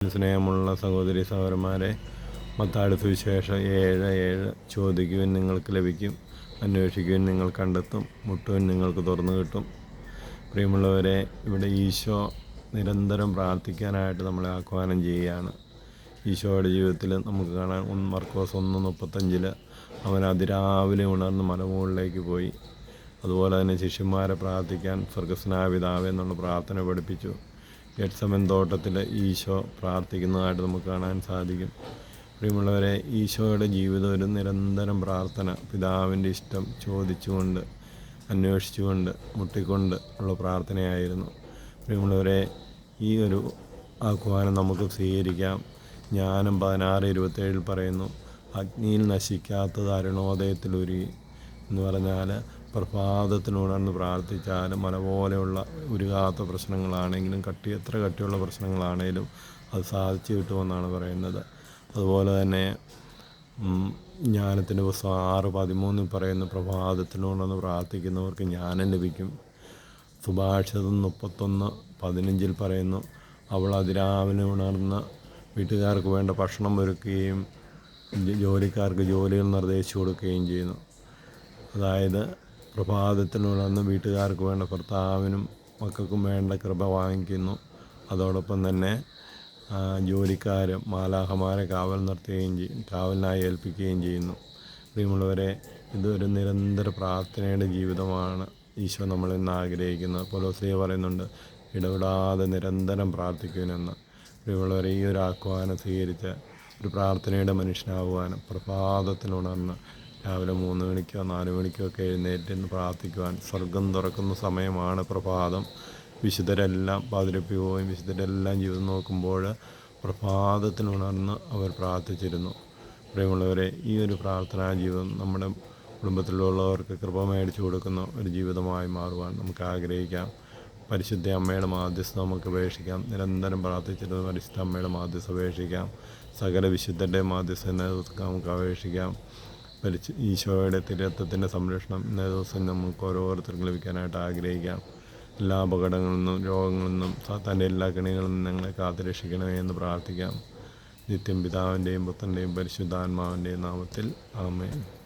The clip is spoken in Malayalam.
സ്നേഹമുള്ള സഹോദരി സഹോദരന്മാരെ, മത്തായിയുടെ സുവിശേഷം 7:7 ചോദിക്കുവിൻ നിങ്ങൾക്ക് ലഭിക്കും, അന്വേഷിക്കുവിൻ നിങ്ങൾ കണ്ടെത്തും, മുട്ടുവിൻ നിങ്ങൾക്ക് തുറന്നു കിട്ടും. പ്രിയമുള്ളവരെ, ഇവിടെ ഈശോ നിരന്തരം പ്രാർത്ഥിക്കാനായിട്ട് നമ്മളെ ആഹ്വാനം ചെയ്യുകയാണ്. ഈശോയുടെ ജീവിതത്തിൽ നമുക്ക് കാണാൻ മർക്കോസ് 1:35 അവൻ അതിരാവിലെ ഉണർന്ന് മലമുകളിലേക്ക് പോയി. അതുപോലെ തന്നെ ശിഷ്യന്മാരെ പ്രാർത്ഥിക്കാൻ സ്വർഗ്ഗസ്ഥനായ പിതാവേ എന്നുള്ള പ്രാർത്ഥന പഠിപ്പിച്ചു. ഗെത്സമൻ തോട്ടത്തിൽ ഈശോ പ്രാർത്ഥിക്കുന്നതായിട്ട് നമുക്ക് കാണാൻ സാധിക്കും. പ്രിയമുള്ളവരെ, ഈശോയുടെ ജീവിതം ഒരു നിരന്തരം പ്രാർത്ഥന, പിതാവിൻ്റെ ഇഷ്ടം ചോദിച്ചുകൊണ്ട്, അന്വേഷിച്ചുകൊണ്ട്, മുട്ടിക്കൊണ്ട് ഉള്ള പ്രാർത്ഥനയായിരുന്നു. പ്രിയമുള്ളവരെ, ഈ ഒരു ആഹ്വാനം നമുക്ക് സ്വീകരിക്കാം. ജ്ഞാനം 16:27 പറയുന്നു, അഗ്നിയിൽ നശിക്കാത്തത് അരുണോദയത്തിലൊരുങ്ങി എന്ന് പറഞ്ഞാൽ, പ്രഭാതത്തിനുണർന്ന് പ്രാർത്ഥിച്ചാൽ മല പോലെയുള്ള ഉരുകാത്ത പ്രശ്നങ്ങളാണെങ്കിലും എത്ര കട്ടിയുള്ള പ്രശ്നങ്ങളാണെങ്കിലും അത് സാധിച്ചു കിട്ടുമെന്നാണ് പറയുന്നത്. അതുപോലെ തന്നെ ജ്ഞാനത്തിൻ്റെ പുസ്തകം 6:13 പറയുന്നു, പ്രഭാതത്തിനുണർന്ന് പ്രാർത്ഥിക്കുന്നവർക്ക് ജ്ഞാനം ലഭിക്കും. സുഭാഷിതം 31:15 പറയുന്നു, അവൾ അതിരാവിലെ ഉണർന്ന് വീട്ടുകാർക്ക് വേണ്ട ഭക്ഷണം ഒരുക്കുകയും ജോലിക്കാർക്ക് ജോലികൾ നിർദ്ദേശിച്ചു കൊടുക്കുകയും ചെയ്യുന്നു. അതായത് പ്രഭാതത്തിനുണർന്ന് വീട്ടുകാർക്ക് വേണ്ട ഭർത്താവിനും മക്കൾക്കും വേണ്ട കൃപ വാങ്ങിക്കുന്നു. അതോടൊപ്പം തന്നെ ജോലിക്കാർ മാലാഖമാരെ കാവൽ നിർത്തുകയും കാവലിനായി ഏൽപ്പിക്കുകയും ചെയ്യുന്നു. പ്രിയമുള്ളവരെ, ഇതൊരു നിരന്തര പ്രാർത്ഥനയുടെ ജീവിതമാണ് ഈശോ നമ്മളിന്ന് ആഗ്രഹിക്കുന്നത്. പൗലോസ്ലീഹ പറയുന്നുണ്ട്, ഇടവിടാതെ നിരന്തരം പ്രാർത്ഥിക്കുവാനെന്ന്. പ്രിയമുള്ളവരെ, ഈ ഒരു ആഹ്വാനം സ്വീകരിച്ച് ഒരു പ്രാർത്ഥനയുടെ മനുഷ്യനാകുവാനും, പ്രഭാതത്തിനുണർന്ന് രാവിലെ 3 മണിക്കോ 4 മണിക്കോ ഒക്കെ എഴുന്നേറ്റ് പ്രാർത്ഥിക്കുവാൻ, സ്വർഗം തുറക്കുന്ന സമയമാണ് പ്രഭാതം. വിശുദ്ധരെല്ലാം പാതിരപ്പി പോയി വിശുദ്ധരെല്ലാം ജീവിതം നോക്കുമ്പോൾ പ്രഭാതത്തിനുണർന്ന് അവർ പ്രാർത്ഥിച്ചിരുന്നു. പ്രിയമുള്ളവരെ, ഈ ഒരു പ്രാർത്ഥനാ ജീവിതം നമ്മുടെ കുടുംബത്തിലുള്ളവർക്ക് കൃപ മേടിച്ചു കൊടുക്കുന്ന ഒരു ജീവിതമായി മാറുവാൻ നമുക്ക് ആഗ്രഹിക്കാം. പരിശുദ്ധ അമ്മയുടെ മാധ്യസ്ഥം നമുക്ക് അപേക്ഷിക്കാം. നിരന്തരം പ്രാർത്ഥിച്ചിരുന്ന പരിശുദ്ധ അമ്മയുടെ മാധ്യസ്ഥം അപേക്ഷിക്കാം. സകല വിശുദ്ധരുടെ മാധ്യസ്ഥം നമുക്ക് അപേക്ഷിക്കാം. ഈശോയുടെ തിരുരക്തത്തിൻ്റെ സംരക്ഷണം ഇന്നേ ദിവസം നമുക്ക് ഓരോരുത്തർക്കും ലഭിക്കാനായിട്ട് ആഗ്രഹിക്കാം. എല്ലാ അപകടങ്ങളിൽ നിന്നും രോഗങ്ങളിൽ നിന്നും സാത്താൻ്റെ എല്ലാ കെണികളിൽ നിന്നും ഞങ്ങളെ കാത്തുരക്ഷിക്കണമേ എന്ന് പ്രാർത്ഥിക്കാം. നിത്യം പിതാവിൻ്റെയും പുത്രൻ്റെയും പരിശുദ്ധാത്മാവിൻ്റെയും നാമത്തിൽ ആമേൻ.